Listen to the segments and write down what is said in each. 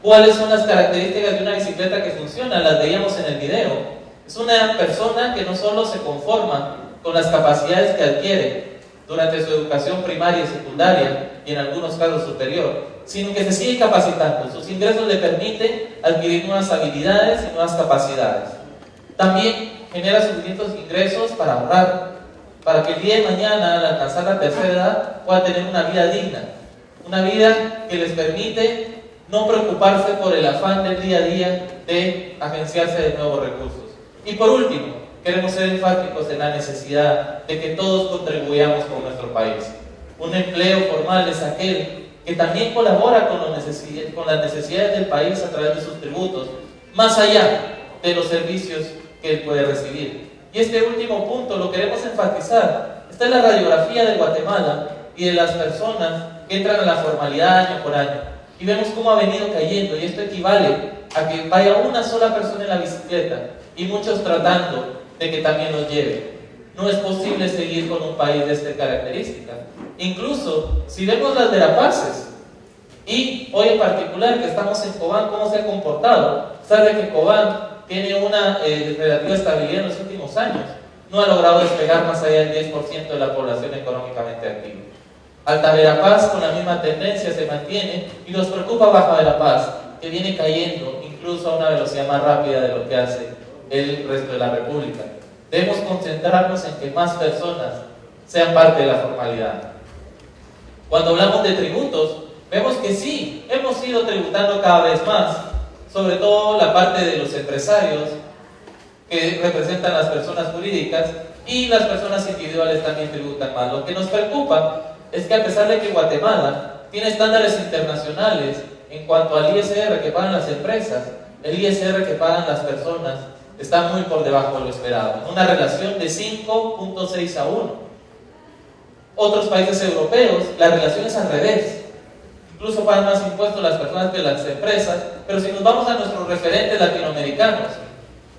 ¿Cuáles son las características de una bicicleta que funciona? Las veíamos en el video. Es una persona que no solo se conforma con las capacidades que adquiere durante su educación primaria y secundaria y en algunos casos superior, sino que se sigue capacitando. Sus ingresos le permiten adquirir nuevas habilidades y nuevas capacidades. También genera suficientes ingresos para ahorrar, para que el día de mañana, al alcanzar la tercera edad, pueda tener una vida digna, una vida que les permite no preocuparse por el afán del día a día de agenciarse de nuevos recursos. Y por último, queremos ser enfáticos en la necesidad de que todos contribuyamos con nuestro país. Un empleo formal es aquel que también colabora con las necesidades del país a través de sus tributos, más allá de los servicios que él puede recibir. Y este último punto lo queremos enfatizar. Esta es la radiografía de Guatemala y de las personas que entran a la formalidad año por año. Y vemos cómo ha venido cayendo, y esto equivale a que vaya una sola persona en la bicicleta y muchos tratando de que también los lleve. No es posible seguir con un país de esta característica. Incluso si vemos las Verapaces, y hoy en particular que estamos en Cobán, cómo se ha comportado, sabe que Cobán tiene una relativa estabilidad en los últimos años, no ha logrado despegar más allá del 10% de la población económicamente activa. Alta Verapaz con la misma tendencia se mantiene, y nos preocupa Baja Verapaz, que viene cayendo incluso a una velocidad más rápida de lo que hace el resto de la República. Debemos concentrarnos en que más personas sean parte de la formalidad. Cuando hablamos de tributos, vemos que sí, hemos ido tributando cada vez más, sobre todo la parte de los empresarios, que representan las personas jurídicas, y las personas individuales también tributan más. Lo que nos preocupa es que a pesar de que Guatemala tiene estándares internacionales en cuanto al ISR que pagan las empresas, el ISR que pagan las personas está muy por debajo de lo esperado, en una relación de 5.6 a 1. Otros países europeos, la relación es al revés. Incluso pagan más impuestos las personas que las empresas, pero si nos vamos a nuestros referentes latinoamericanos,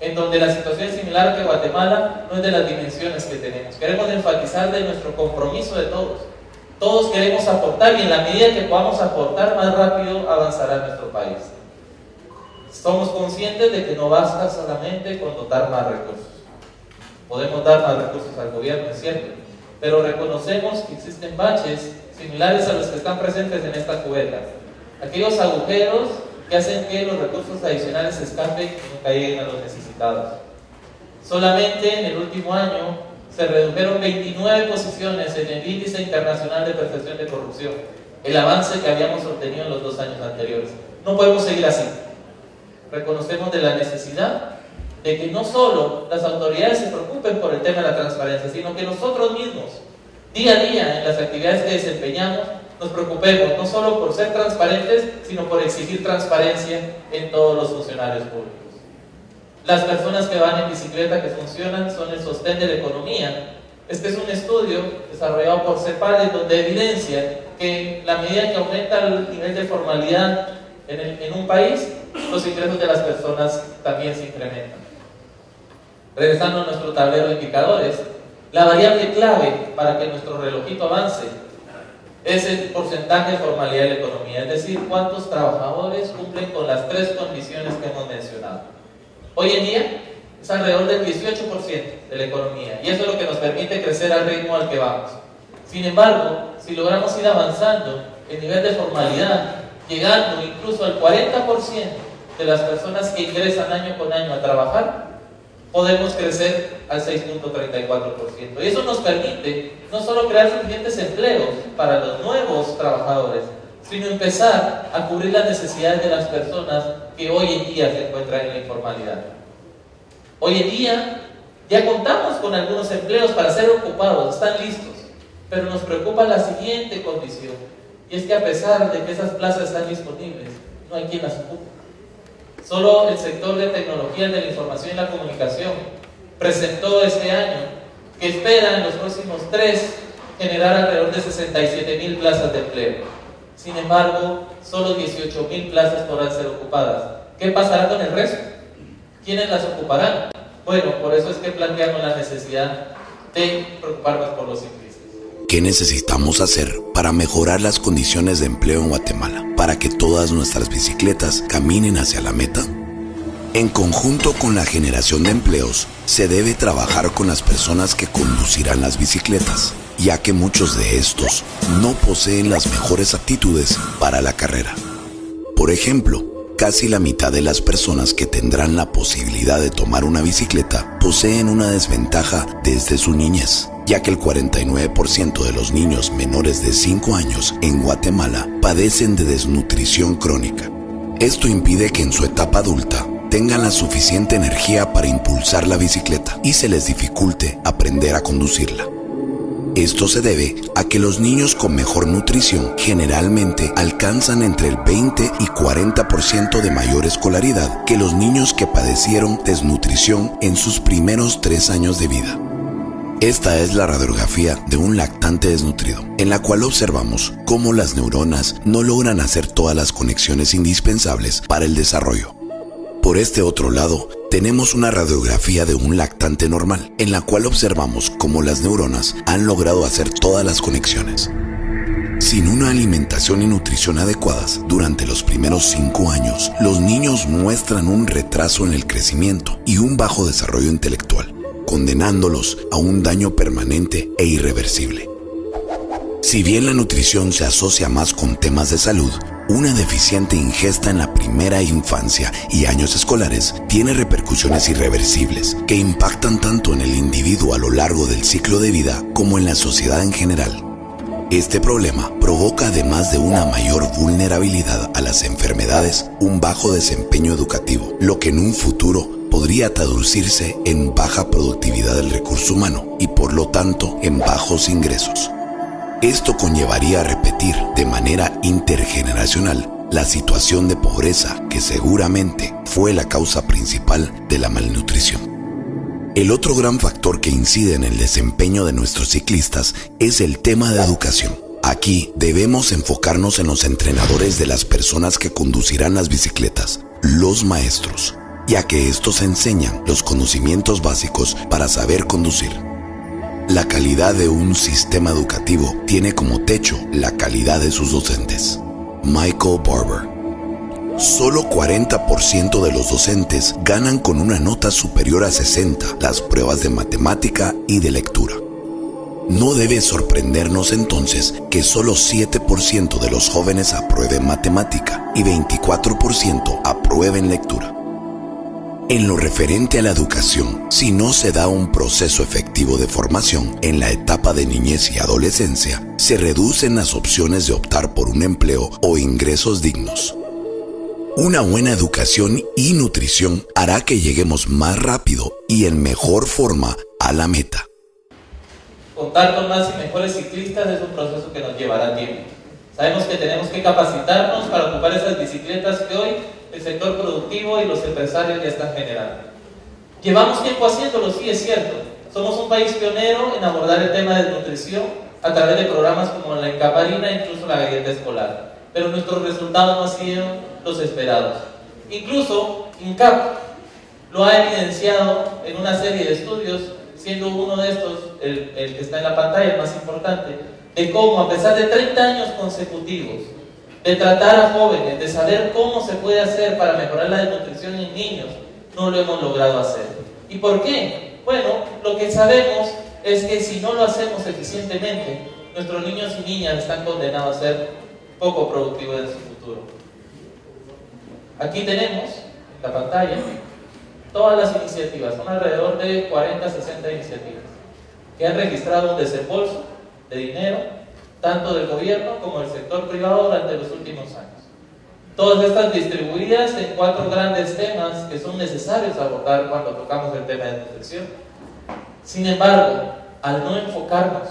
en donde la situación es similar que Guatemala, no es de las dimensiones que tenemos. Queremos enfatizar de nuestro compromiso de todos. Todos queremos aportar, y en la medida que podamos aportar, más rápido avanzará nuestro país. Somos conscientes de que no basta solamente con dotar más recursos. Podemos dar más recursos al gobierno, es cierto, pero reconocemos que existen baches similares a los que están presentes en esta cubeta. Aquellos agujeros que hacen que los recursos adicionales se escapen y nunca lleguen a los necesitados. Solamente en el último año se redujeron 29 posiciones en el Índice Internacional de Percepción de Corrupción, el avance que habíamos obtenido en los 2 años anteriores. No podemos seguir así. Reconocemos de la necesidad de que no solo las autoridades se preocupen por el tema de la transparencia, sino que nosotros mismos, día a día, en las actividades que desempeñamos, nos preocupemos no solo por ser transparentes, sino por exigir transparencia en todos los funcionarios públicos. Las personas que van en bicicleta que funcionan son el sostén de la economía. Este es un estudio desarrollado por CEPAL, donde evidencia que en la medida que aumenta el nivel de formalidad en un país, los ingresos de las personas también se incrementan. Regresando a nuestro tablero de indicadores, la variable clave para que nuestro relojito avance es el porcentaje de formalidad de la economía, es decir, cuántos trabajadores cumplen con las 3 condiciones que hemos mencionado. Hoy en día es alrededor del 18% de la economía, y eso es lo que nos permite crecer al ritmo al que vamos. Sin embargo, si logramos ir avanzando el nivel de formalidad, llegando incluso al 40% de las personas que ingresan año con año a trabajar, podemos crecer al 6.34%. Y eso nos permite no solo crear suficientes empleos para los nuevos trabajadores, sino empezar a cubrir las necesidades de las personas que hoy en día se encuentran en la informalidad. Hoy en día ya contamos con algunos empleos para ser ocupados, están listos, pero nos preocupa la siguiente condición, y es que a pesar de que esas plazas están disponibles, no hay quien las ocupe. Solo el sector de tecnologías de la información y la comunicación presentó este año que espera en los próximos 3 generar alrededor de 67,000 plazas de empleo. Sin embargo, solo 18,000 plazas podrán ser ocupadas. ¿Qué pasará con el resto? ¿Quiénes las ocuparán? Bueno, por eso es que planteamos la necesidad de preocuparnos por los ciclistas. ¿Qué necesitamos hacer para mejorar las condiciones de empleo en Guatemala, para que todas nuestras bicicletas caminen hacia la meta? En conjunto con la generación de empleos, se debe trabajar con las personas que conducirán las bicicletas, ya que muchos de estos no poseen las mejores aptitudes para la carrera. Por ejemplo, casi la mitad de las personas que tendrán la posibilidad de tomar una bicicleta poseen una desventaja desde su niñez, ya que el 49% de los niños menores de 5 años en Guatemala padecen de desnutrición crónica. Esto impide que en su etapa adulta tengan la suficiente energía para impulsar la bicicleta y se les dificulte aprender a conducirla. Esto se debe a que los niños con mejor nutrición generalmente alcanzan entre el 20 y 40% de mayor escolaridad que los niños que padecieron desnutrición en sus primeros 3 años de vida. Esta es la radiografía de un lactante desnutrido, en la cual observamos cómo las neuronas no logran hacer todas las conexiones indispensables para el desarrollo. Por este otro lado, tenemos una radiografía de un lactante normal, en la cual observamos cómo las neuronas han logrado hacer todas las conexiones. Sin una alimentación y nutrición adecuadas, durante los primeros 5 años, los niños muestran un retraso en el crecimiento y un bajo desarrollo intelectual, condenándolos a un daño permanente e irreversible. Si bien la nutrición se asocia más con temas de salud, una deficiente ingesta en la primera infancia y años escolares tiene repercusiones irreversibles que impactan tanto en el individuo a lo largo del ciclo de vida como en la sociedad en general. Este problema provoca, además de una mayor vulnerabilidad a las enfermedades, un bajo desempeño educativo, lo que en un futuro podría traducirse en baja productividad del recurso humano y por lo tanto en bajos ingresos. Esto conllevaría a repetir de manera intergeneracional la situación de pobreza que seguramente fue la causa principal de la malnutrición. El otro gran factor que incide en el desempeño de nuestros ciclistas es el tema de educación. Aquí debemos enfocarnos en los entrenadores de las personas que conducirán las bicicletas, los maestros, ya que estos enseñan los conocimientos básicos para saber conducir. La calidad de un sistema educativo tiene como techo la calidad de sus docentes. Michael Barber. Solo 40% de los docentes ganan con una nota superior a 60 las pruebas de matemática y de lectura. No debe sorprendernos entonces que solo 7% de los jóvenes aprueben matemática y 24% aprueben lectura. En lo referente a la educación, si no se da un proceso efectivo de formación en la etapa de niñez y adolescencia, se reducen las opciones de optar por un empleo o ingresos dignos. Una buena educación y nutrición hará que lleguemos más rápido y en mejor forma a la meta. Contar con más y mejores ciclistas es un proceso que nos llevará tiempo. Sabemos que tenemos que capacitarnos para ocupar esas bicicletas que hoy el sector productivo y los empresarios ya están generando. Llevamos tiempo haciéndolo, sí es cierto. Somos un país pionero en abordar el tema de nutrición a través de programas como la Encaparina e incluso la galleta escolar. Pero nuestros resultados no han sido los esperados. Incluso INCAP lo ha evidenciado en una serie de estudios, siendo uno de estos, el que está en la pantalla, el más importante, de cómo a pesar de 30 años consecutivos de tratar a jóvenes, de saber cómo se puede hacer para mejorar la desnutrición en niños, no lo hemos logrado hacer. ¿Y por qué? Bueno, lo que sabemos es que si no lo hacemos eficientemente, nuestros niños y niñas están condenados a ser poco productivos en su futuro. Aquí tenemos, en la pantalla, todas las iniciativas, son alrededor de 40, 60 iniciativas, que han registrado un desembolso de dinero, tanto del gobierno como del sector privado durante los últimos años. Todas estas distribuidas en 4 grandes temas que son necesarios abordar cuando tocamos el tema de nutrición. Sin embargo, al no enfocarnos,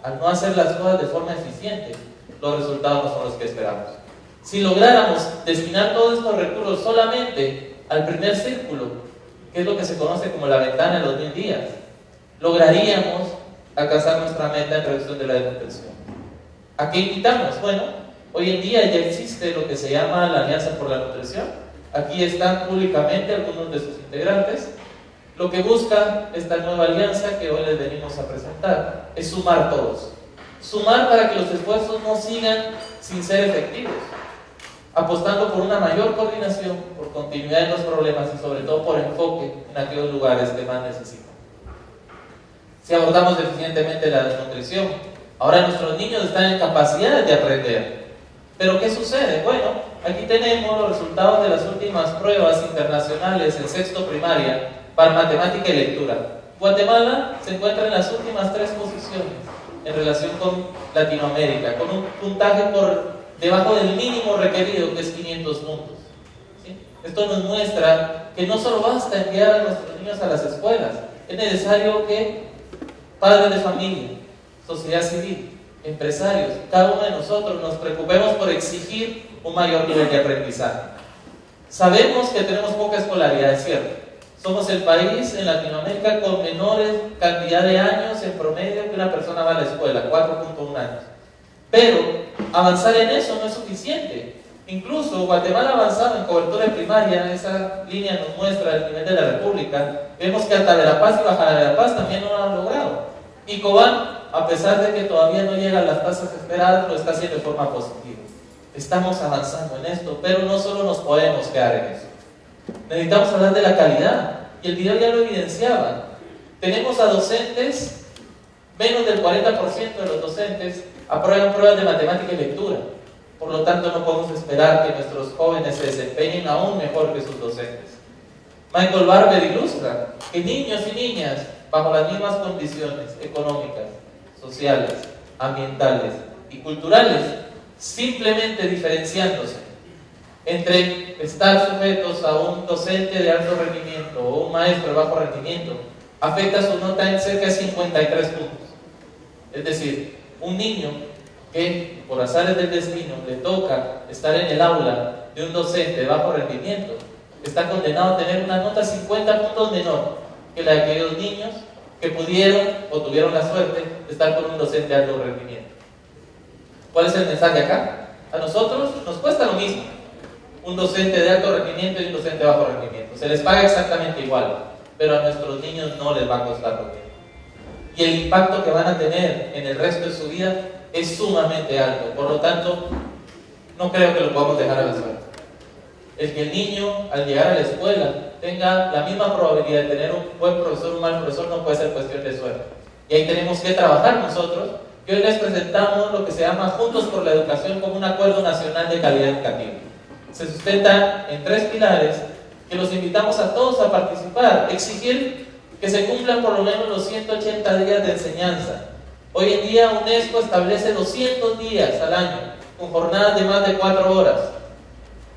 al no hacer las cosas de forma eficiente, los resultados no son los que esperamos. Si lográramos destinar todos estos recursos solamente al primer círculo, que es lo que se conoce como la ventana de los 1000 días, lograríamos alcanzar nuestra meta en reducción de la desnutrición. ¿A qué invitamos? Bueno, hoy en día ya existe lo que se llama la Alianza por la Nutrición. Aquí están públicamente algunos de sus integrantes. Lo que busca esta nueva alianza que hoy les venimos a presentar es sumar todos. Sumar para que los esfuerzos no sigan sin ser efectivos, apostando por una mayor coordinación, por continuidad en los problemas y sobre todo por enfoque en aquellos lugares que más necesitan. Si abordamos eficientemente la desnutrición, ahora nuestros niños están en capacidad de aprender. Pero ¿qué sucede? Bueno, aquí tenemos los resultados de las últimas pruebas internacionales en sexto primaria para matemática y lectura. Guatemala se encuentra en las últimas 3 posiciones en relación con Latinoamérica, con un puntaje por debajo del mínimo requerido, que es 500 puntos. ¿Sí? Esto nos muestra que no solo basta enviar a nuestros niños a las escuelas, es necesario que padres de familia, sociedad civil, empresarios, cada uno de nosotros nos preocupemos por exigir un mayor nivel de aprendizaje. Sabemos que tenemos poca escolaridad, es cierto. Somos el país en Latinoamérica con menores cantidad de años en promedio que una persona va a la escuela, 4.1 años. Pero avanzar en eso no es suficiente. Incluso Guatemala ha avanzado en cobertura de primaria, esa línea nos muestra el nivel de la República. Vemos que Alta Verapaz y Baja Verapaz también no lo han logrado. Y Cobán, a pesar de que todavía no llega a las tasas esperadas, lo está haciendo de forma positiva. Estamos avanzando en esto, pero no solo nos podemos quedar en eso. Necesitamos hablar de la calidad, y el video ya lo evidenciaba. Tenemos a docentes, menos del 40% de los docentes aprueban pruebas de matemática y lectura. Por lo tanto, no podemos esperar que nuestros jóvenes se desempeñen aún mejor que sus docentes. Michael Barber ilustra que niños y niñas, bajo las mismas condiciones económicas, sociales, ambientales y culturales, simplemente diferenciándose entre estar sujetos a un docente de alto rendimiento o un maestro de bajo rendimiento, afecta su nota en cerca de 53 puntos. Es decir, un niño que por azares del destino le toca estar en el aula de un docente de bajo rendimiento, está condenado a tener una nota 50 puntos menor que la de aquellos niños que pudieron o tuvieron la suerte de estar con un docente de alto rendimiento. ¿Cuál es el mensaje acá? A nosotros nos cuesta lo mismo un docente de alto rendimiento y un docente de bajo rendimiento. Se les paga exactamente igual, pero a nuestros niños no les va a costar lo mismo. Y el impacto que van a tener en el resto de su vida es sumamente alto. Por lo tanto, no creo que lo podamos dejar a la suerte. El que el niño, al llegar a la escuela, tenga la misma probabilidad de tener un buen profesor o un mal profesor no puede ser cuestión de suerte. Y ahí tenemos que trabajar nosotros. Y hoy les presentamos lo que se llama Juntos por la Educación como un acuerdo nacional de calidad educativa. Se sustenta en 3 pilares que los invitamos a todos a participar. Exigir que se cumplan por lo menos los 180 días de enseñanza. Hoy en día UNESCO establece 200 días al año, con jornadas de más de 4 horas.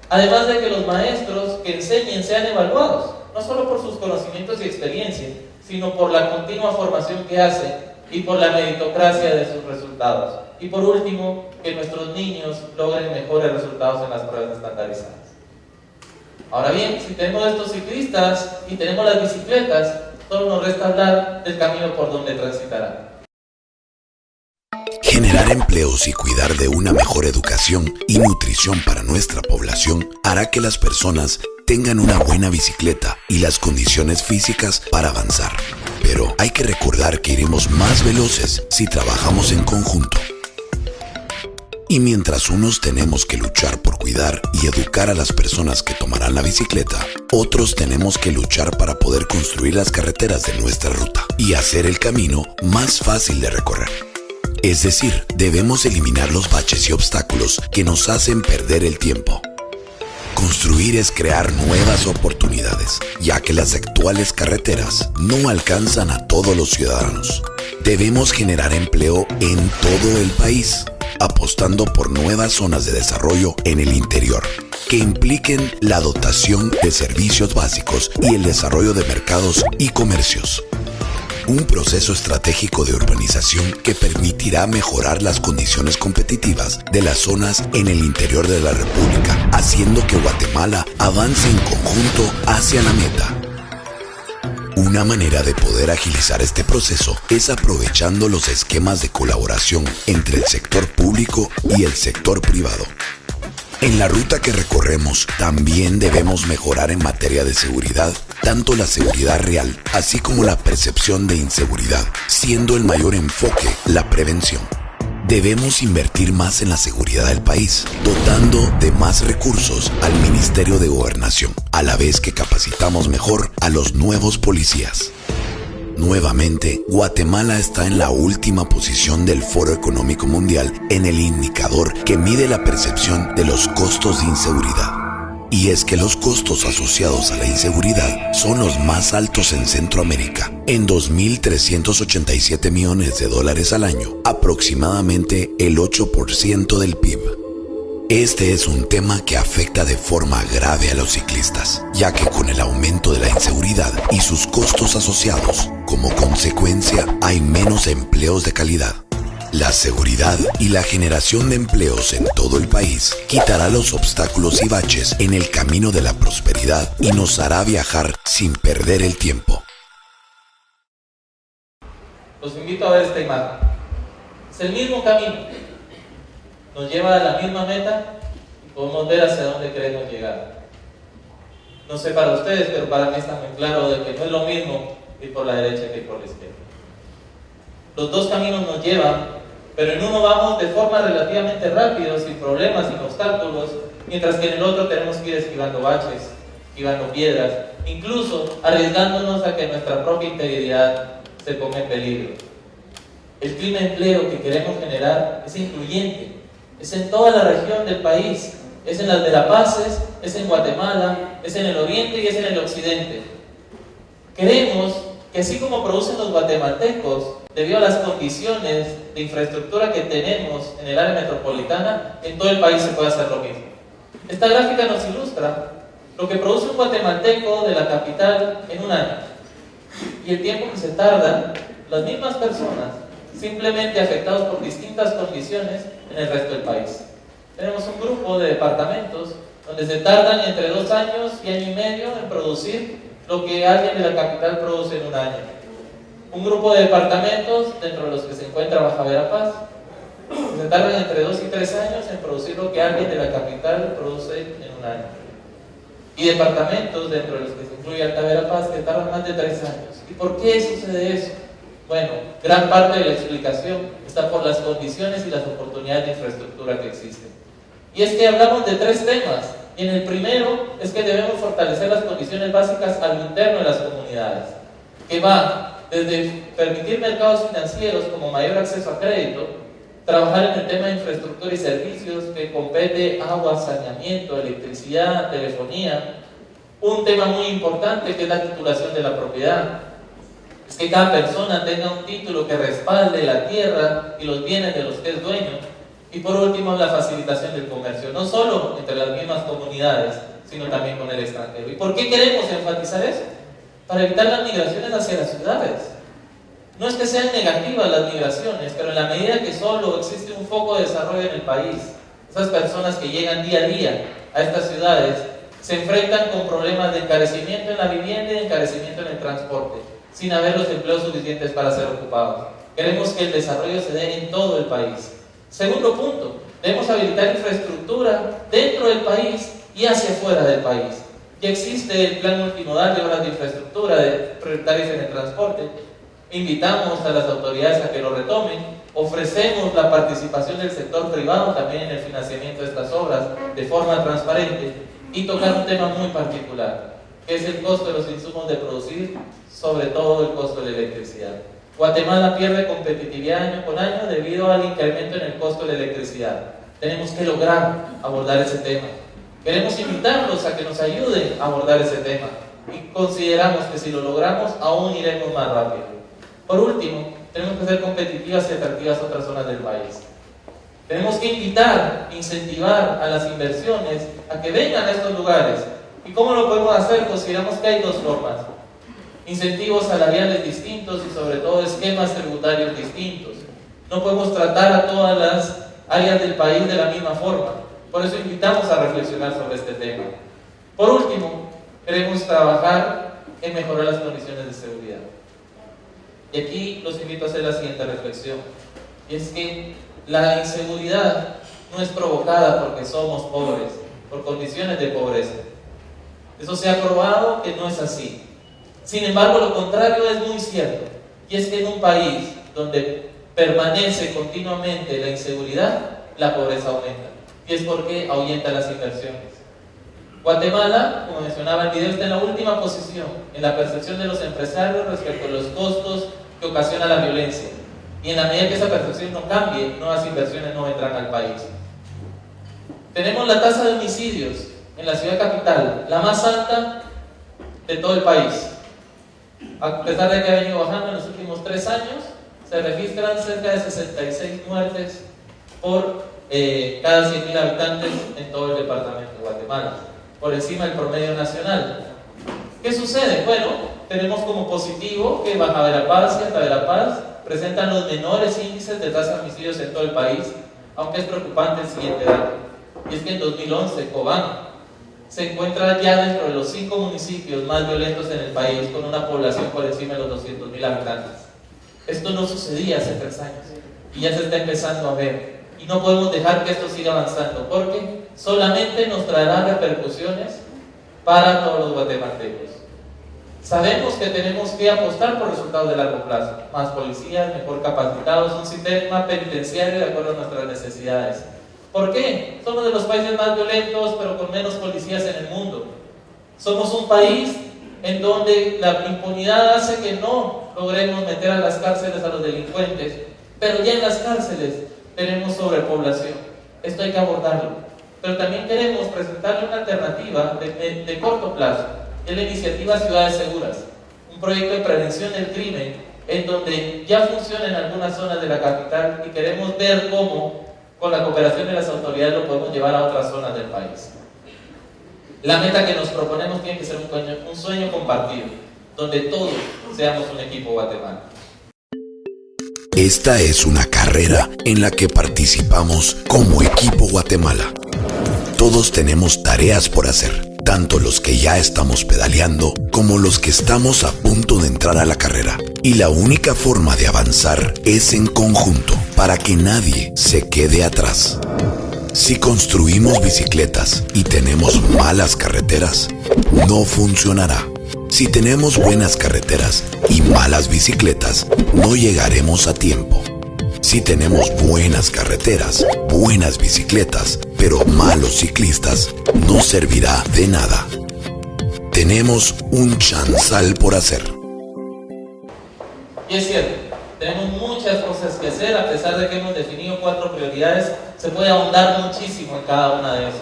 Además de que los maestros que enseñen sean evaluados, no solo por sus conocimientos y experiencia, sino por la continua formación que hacen y por la meritocracia de sus resultados. Y por último, que nuestros niños logren mejores resultados en las pruebas estandarizadas. Ahora bien, si tenemos estos ciclistas y tenemos las bicicletas, solo nos resta hablar del camino por donde transitarán. Generar empleos y cuidar de una mejor educación y nutrición para nuestra población hará que las personas tengan una buena bicicleta y las condiciones físicas para avanzar. Pero hay que recordar que iremos más veloces si trabajamos en conjunto. Y mientras unos tenemos que luchar por cuidar y educar a las personas que tomarán la bicicleta, otros tenemos que luchar para poder construir las carreteras de nuestra ruta y hacer el camino más fácil de recorrer. Es decir, debemos eliminar los baches y obstáculos que nos hacen perder el tiempo. Construir es crear nuevas oportunidades, ya que las actuales carreteras no alcanzan a todos los ciudadanos. Debemos generar empleo en todo el país, apostando por nuevas zonas de desarrollo en el interior, que impliquen la dotación de servicios básicos y el desarrollo de mercados y comercios. Un proceso estratégico de urbanización que permitirá mejorar las condiciones competitivas de las zonas en el interior de la República, haciendo que Guatemala avance en conjunto hacia la meta. Una manera de poder agilizar este proceso es aprovechando los esquemas de colaboración entre el sector público y el sector privado. En la ruta que recorremos también debemos mejorar en materia de seguridad, tanto la seguridad real, así como la percepción de inseguridad, siendo el mayor enfoque la prevención. Debemos invertir más en la seguridad del país, dotando de más recursos al Ministerio de Gobernación, a la vez que capacitamos mejor a los nuevos policías. Nuevamente, Guatemala está en la última posición del Foro Económico Mundial en el indicador que mide la percepción de los costos de inseguridad. Y es que los costos asociados a la inseguridad son los más altos en Centroamérica, en $2.387 millones al año, aproximadamente el 8% del PIB. Este es un tema que afecta de forma grave a los ciclistas, ya que con el aumento de la inseguridad y sus costos asociados, como consecuencia hay menos empleos de calidad. La seguridad y la generación de empleos en todo el país quitará los obstáculos y baches en el camino de la prosperidad y nos hará viajar sin perder el tiempo. Los invito a ver esta imagen. Es el mismo camino. Nos lleva a la misma meta y podemos ver hacia dónde queremos llegar. No sé para ustedes, pero para mí está muy claro de que no es lo mismo ir por la derecha que ir por la izquierda. Los dos caminos nos llevan, pero en uno vamos de forma relativamente rápida, sin problemas, sin obstáculos, mientras que en el otro tenemos que ir esquivando baches, esquivando piedras, incluso arriesgándonos a que nuestra propia integridad se ponga en peligro. El clima de empleo que queremos generar es incluyente. Es en toda la región del país, es en las Verapaces, es en Guatemala, es en el oriente y es en el occidente. Queremos que así como producen los guatemaltecos, debido a las condiciones de infraestructura que tenemos en el área metropolitana, en todo el país se puede hacer lo mismo. Esta gráfica nos ilustra lo que produce un guatemalteco de la capital en un año y el tiempo que se tardan las mismas personas, simplemente afectados por distintas condiciones en el resto del país. Tenemos un grupo de departamentos donde se tardan entre 2 años y año y medio en producir lo que alguien de la capital produce en un año. Un grupo de departamentos, dentro de los que se encuentra Baja Verapaz, se tardan entre 2 y 3 años en producir lo que alguien de la capital produce en un año. Y departamentos, dentro de los que se incluye Alta Verapaz, que tardan más de 3 años. ¿Y por qué sucede eso? Bueno, gran parte de la explicación está por las condiciones y las oportunidades de infraestructura que existen. Y es que hablamos de 3 temas, y en el primero es que debemos fortalecer las condiciones básicas a lo interno de las comunidades, que va desde permitir mercados financieros como mayor acceso a crédito, trabajar en el tema de infraestructura y servicios que compete agua, saneamiento, electricidad, telefonía, un tema muy importante que es la titulación de la propiedad. Es que cada persona tenga un título que respalde la tierra y los bienes de los que es dueño. Y por último, la facilitación del comercio, no solo entre las mismas comunidades, sino también con el extranjero. ¿Y por qué queremos enfatizar eso? Para evitar las migraciones hacia las ciudades. No es que sean negativas las migraciones, pero en la medida que solo existe un foco de desarrollo en el país, esas personas que llegan día a día a estas ciudades se enfrentan con problemas de encarecimiento en la vivienda y encarecimiento en el transporte, sin haber los empleos suficientes para ser ocupados. Queremos que el desarrollo se dé en todo el país. Segundo punto, debemos habilitar infraestructura dentro del país y hacia afuera del país. Ya existe el Plan Multimodal de Obras de Infraestructura prioritarias en el transporte. Invitamos a las autoridades a que lo retomen. Ofrecemos la participación del sector privado también en el financiamiento de estas obras de forma transparente y tocar un tema muy particular, que es el costo de los insumos de producir, sobre todo el costo de la electricidad. Guatemala pierde competitividad año con año debido al incremento en el costo de la electricidad. Tenemos que lograr abordar ese tema. Queremos invitarlos a que nos ayuden a abordar ese tema y consideramos que si lo logramos aún iremos más rápido. Por último, tenemos que ser competitivas y atractivas a otras zonas del país. Tenemos que invitar, incentivar a las inversiones a que vengan a estos lugares. ¿Y cómo lo podemos hacer? Consideramos que hay 2 formas. Incentivos salariales distintos y sobre todo esquemas tributarios distintos. No podemos tratar a todas las áreas del país de la misma forma. Por eso invitamos a reflexionar sobre este tema. Por último, queremos trabajar en mejorar las condiciones de seguridad. Y aquí los invito a hacer la siguiente reflexión. Y es que la inseguridad no es provocada porque somos pobres, por condiciones de pobreza. Eso se ha probado que no es así. Sin embargo, lo contrario es muy cierto. Y es que en un país donde permanece continuamente la inseguridad, la pobreza aumenta. Y es porque ahuyenta las inversiones. Guatemala, como mencionaba el video, está en la última posición en la percepción de los empresarios respecto a los costos que ocasiona la violencia. Y en la medida que esa percepción no cambie, nuevas inversiones no vendrán al país. Tenemos la tasa de homicidios en la ciudad capital, la más alta de todo el país. A pesar de que ha venido bajando en los últimos 3 años, se registran cerca de 66 muertes por cada 100.000 habitantes en todo el departamento de Guatemala, por encima del promedio nacional. ¿Qué sucede? Bueno, tenemos como positivo que Baja Verapaz y Alta Verapaz presentan los menores índices de tasa de homicidios en todo el país, aunque es preocupante el siguiente dato, y es que en 2011 Cobán se encuentra ya dentro de los 5 municipios más violentos en el país, con una población por encima de los 200.000 habitantes. Esto no sucedía hace 3 años y ya se está empezando a ver. Y no podemos dejar que esto siga avanzando, porque solamente nos traerá repercusiones para todos los guatemaltecos. Sabemos que tenemos que apostar por resultados de largo plazo, más policías, mejor capacitados, un sistema penitenciario de acuerdo a nuestras necesidades. ¿Por qué? Somos de los países más violentos, pero con menos policías en el mundo. Somos un país en donde la impunidad hace que no logremos meter a las cárceles a los delincuentes, pero ya en las cárceles tenemos sobrepoblación. Esto hay que abordarlo. Pero también queremos presentarle una alternativa de corto plazo, es la iniciativa Ciudades Seguras, un proyecto de prevención del crimen en donde ya funciona en algunas zonas de la capital y queremos ver cómo con la cooperación de las autoridades lo podemos llevar a otras zonas del país. La meta que nos proponemos tiene que ser un sueño compartido, donde todos seamos un equipo Guatemala. Esta es una carrera en la que participamos como equipo Guatemala. Todos tenemos tareas por hacer, tanto los que ya estamos pedaleando como los que estamos a punto de entrar a la carrera. Y la única forma de avanzar es en conjunto, para que nadie se quede atrás. Si construimos bicicletas y tenemos malas carreteras, no funcionará. Si tenemos buenas carreteras y malas bicicletas, no llegaremos a tiempo. Si tenemos buenas carreteras, buenas bicicletas, pero malos ciclistas, no servirá de nada. Tenemos un chanzal por hacer. Y es cierto, tenemos muchas cosas que hacer, a pesar de que hemos definido 4 prioridades, se puede ahondar muchísimo en cada una de esas.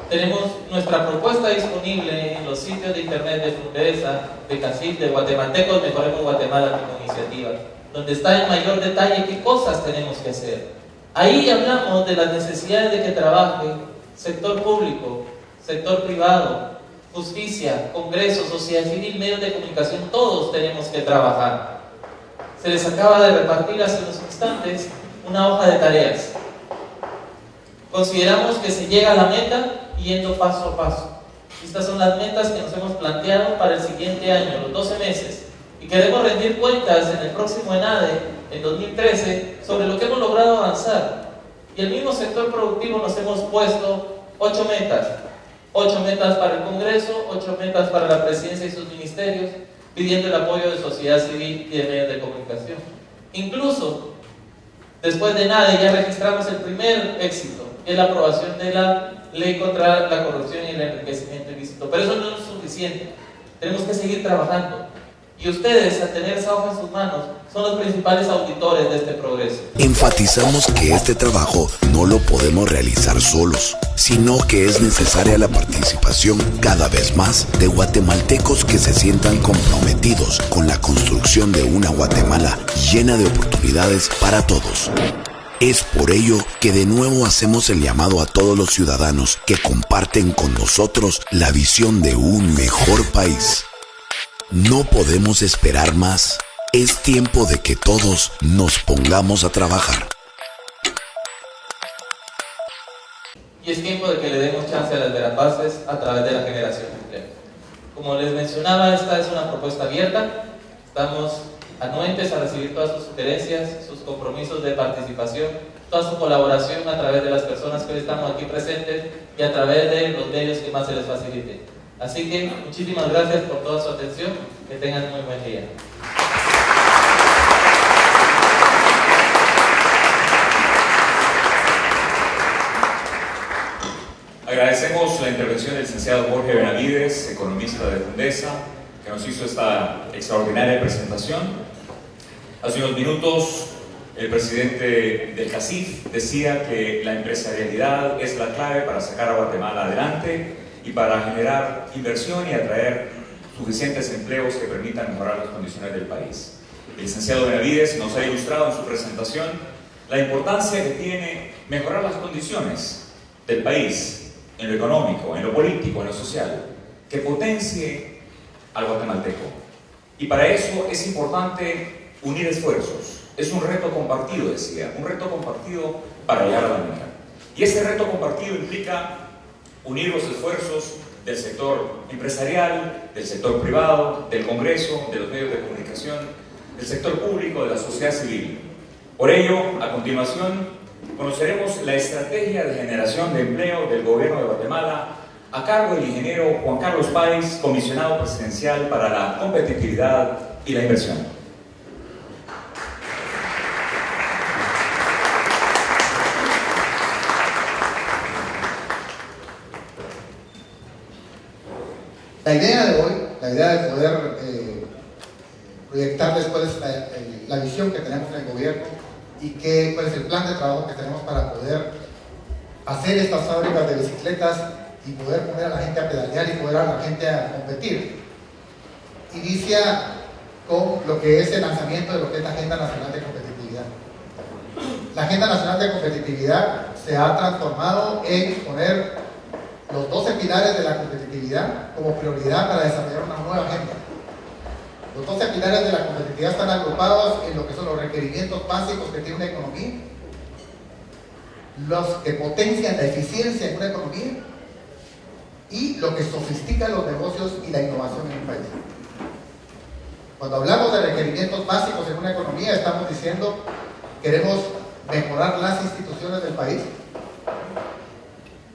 Tenemos nuestra propuesta disponible en los sitios de internet de Fundesa, de CACIF, de Guatemaltecos Mejoremos Guatemala como iniciativa, donde está en mayor detalle qué cosas tenemos que hacer. Ahí hablamos de las necesidades de que trabaje sector público, sector privado, justicia, Congreso, sociedad civil, medios de comunicación, todos tenemos que trabajar. Se les acaba de repartir hace unos instantes una hoja de tareas. Consideramos que se llega a la meta yendo paso a paso. Estas son las metas que nos hemos planteado para el siguiente año, los 12 meses. Y queremos rendir cuentas en el próximo ENADE, en 2013, sobre lo que hemos logrado avanzar. Y el mismo sector productivo nos hemos puesto 8 metas. 8 metas para el Congreso, 8 metas para la Presidencia y sus ministerios, pidiendo el apoyo de sociedad civil y de medios de comunicación. Incluso, después de ENADE ya registramos el primer éxito, que es la aprobación de la Ley contra la Corrupción y el Enriquecimiento Ilícito. Pero eso no es suficiente. Tenemos que seguir trabajando. Y ustedes, al tener esa hoja en sus manos, son los principales auditores de este progreso. Enfatizamos que este trabajo no lo podemos realizar solos, sino que es necesaria la participación cada vez más de guatemaltecos que se sientan comprometidos con la construcción de una Guatemala llena de oportunidades para todos. Es por ello que de nuevo hacemos el llamado a todos los ciudadanos que comparten con nosotros la visión de un mejor país. No podemos esperar más. Es tiempo de que todos nos pongamos a trabajar. Y es tiempo de que le demos chance a las Verapaces a través de la generación de empleo. Como les mencionaba, esta es una propuesta abierta. Estamos anuentes a recibir todas sus sugerencias, sus compromisos de participación, toda su colaboración a través de las personas que hoy estamos aquí presentes y a través de los medios que más se les faciliten. Así que muchísimas gracias por toda su atención. Que tengan muy buen día. Agradecemos la intervención del licenciado Jorge Benavides, economista de Fundesa, que nos hizo esta extraordinaria presentación. Hace unos minutos el presidente del CACIF decía que la empresarialidad es la clave para sacar a Guatemala adelante y para generar inversión y atraer suficientes empleos que permitan mejorar las condiciones del país. El licenciado Benavides nos ha ilustrado en su presentación la importancia que tiene mejorar las condiciones del país, en lo económico, en lo político, en lo social, que potencie al guatemalteco. Y para eso es importante unir esfuerzos. Es un reto compartido, decía, un reto compartido para llegar a la meta. Y ese reto compartido implica unir los esfuerzos del sector empresarial, del sector privado, del Congreso, de los medios de comunicación, del sector público, de la sociedad civil. Por ello, a continuación, conoceremos la estrategia de generación de empleo del gobierno de Guatemala a cargo del ingeniero Juan Carlos Páez, comisionado presidencial para la competitividad y la inversión. La idea de hoy, la idea de poder proyectar después la visión que tenemos en el gobierno y cuál es el plan de trabajo que tenemos para poder hacer estas fábricas de bicicletas y poder poner a la gente a pedalear y poner a la gente a competir. Inicia con lo que es el lanzamiento de lo que es la Agenda Nacional de Competitividad. La Agenda Nacional de Competitividad se ha transformado en poner los 12 pilares de la competitividad como prioridad para desarrollar una nueva agenda. Los 12 pilares de la competitividad están agrupados en lo que son los requerimientos básicos que tiene una economía, los que potencian la eficiencia en una economía y lo que sofistica los negocios y la innovación en un país. Cuando hablamos de requerimientos básicos en una economía, estamos diciendo queremos mejorar las instituciones del país.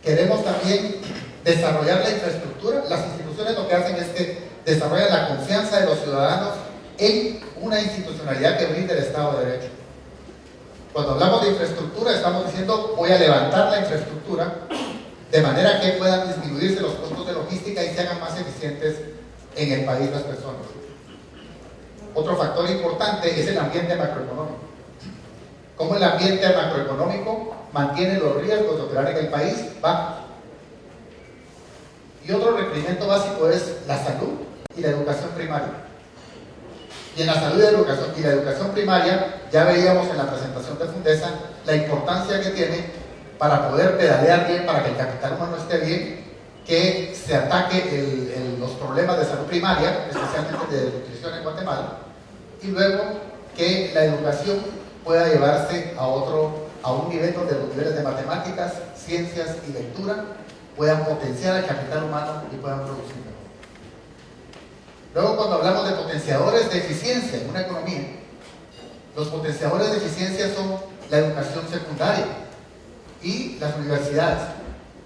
Queremos también desarrollar la infraestructura. Las instituciones lo que hacen es que desarrollan la confianza de los ciudadanos en una institucionalidad que brinde el Estado de Derecho. Cuando hablamos de infraestructura, estamos diciendo voy a levantar la infraestructura de manera que puedan disminuirse los costos de logística y se hagan más eficientes en el país las personas. Otro factor importante es el ambiente macroeconómico. Cómo el ambiente macroeconómico mantiene los riesgos de operar en el país bajos. Y otro requerimiento básico es la salud y la educación primaria. Y en la salud y la educación primaria ya veíamos en la presentación de Fundesa la importancia que tiene para poder pedalear bien, para que el capital humano esté bien, que se ataque los problemas de salud primaria, especialmente de nutrición en Guatemala, y luego que la educación pueda llevarse a un nivel donde los niveles de matemáticas, ciencias y lectura puedan potenciar el capital humano y puedan producir mejor. Luego, cuando hablamos de potenciadores de eficiencia en una economía, los potenciadores de eficiencia son la educación secundaria y las universidades.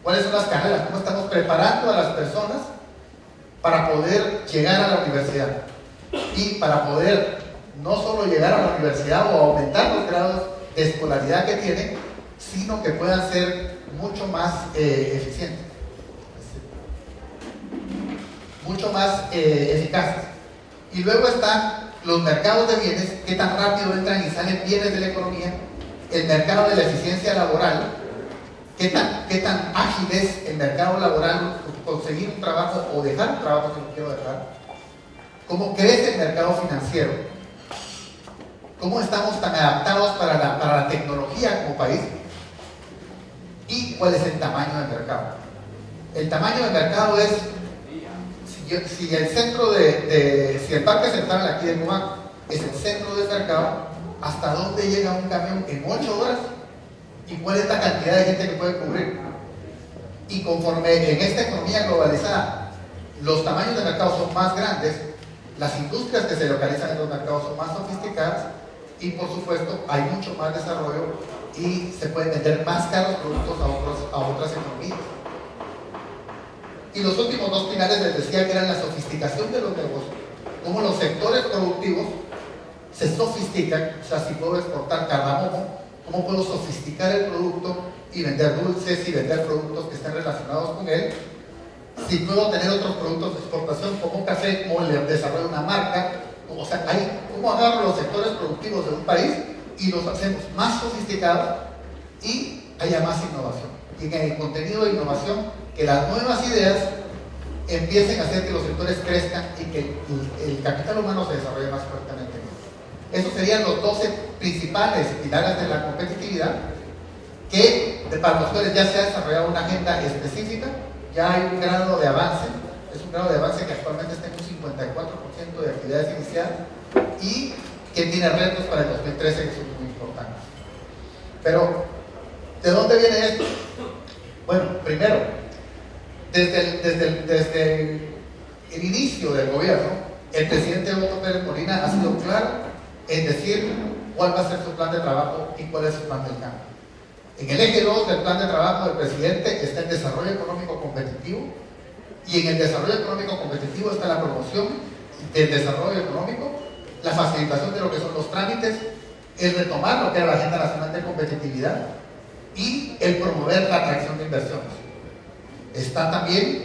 ¿Cuáles son las carreras? ¿Cómo estamos preparando a las personas para poder llegar a la universidad? Y para poder no solo llegar a la universidad o aumentar los grados de escolaridad que tienen, sino que puedan ser mucho más eficientes, mucho más eficaces. Y luego están los mercados de bienes, qué tan rápido entran y salen bienes de la economía, el mercado de la eficiencia laboral, qué tan ágil es el mercado laboral, conseguir un trabajo o dejar un trabajo si no quiero dejar, cómo crece el mercado financiero, cómo estamos tan adaptados para la tecnología como país y cuál es el tamaño del mercado. El tamaño del mercado es si el parque central aquí de Cubán es el centro del mercado, ¿hasta dónde llega un camión en 8 horas? ¿Y cuál es la cantidad de gente que puede cubrir? Y conforme en esta economía globalizada los tamaños de mercado son más grandes, las industrias que se localizan en los mercados son más sofisticadas y por supuesto hay mucho más desarrollo y se pueden vender más caros productos a otras economías. Y los últimos 2 pilares les decía que eran la sofisticación de los negocios, cómo los sectores productivos se sofistican. O sea, si puedo exportar cardamomo, cómo puedo sofisticar el producto y vender dulces y vender productos que estén relacionados con él. Si puedo tener otros productos de exportación como café, como el desarrollo de una marca, o sea, cómo agarro los sectores productivos de un país y los hacemos más sofisticados y haya más innovación. Y en el contenido de innovación, que las nuevas ideas empiecen a hacer que los sectores crezcan y que el capital humano se desarrolle más fuertemente. Esos serían los 12 principales pilares de la competitividad, que para los cuales ya se ha desarrollado una agenda específica, ya hay un grado de avance, es un grado de avance que actualmente está en un 54% de actividades iniciadas y que tiene retos para el 2013 que son muy importantes. Pero, ¿de dónde viene esto? Bueno, primero, desde el inicio del gobierno, el presidente Otto Pérez Molina ha sido claro en decir cuál va a ser su plan de trabajo y cuál es su plan del cambio. En el eje 2 del plan de trabajo del presidente está el desarrollo económico competitivo, y en el desarrollo económico competitivo está la promoción del desarrollo económico, la facilitación de lo que son los trámites, el retomar lo que era la Agenda Nacional de Competitividad y el promover la atracción de inversiones. Está también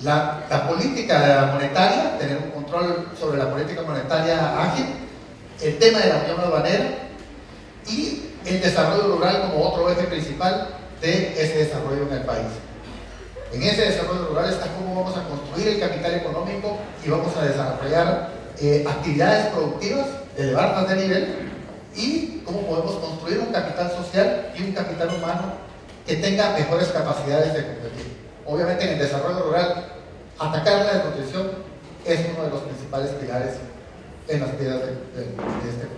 la política monetaria, tener un control sobre la política monetaria ágil, el tema de la unión aduanera y el desarrollo rural como otro eje principal de ese desarrollo en el país. En ese desarrollo rural está cómo vamos a construir el capital económico y vamos a desarrollar actividades productivas, elevarlas de nivel, y cómo podemos construir un capital social y un capital humano que tenga mejores capacidades de competir. Obviamente en el desarrollo rural, atacar la desnutrición es uno de los principales pilares en las vidas de este país.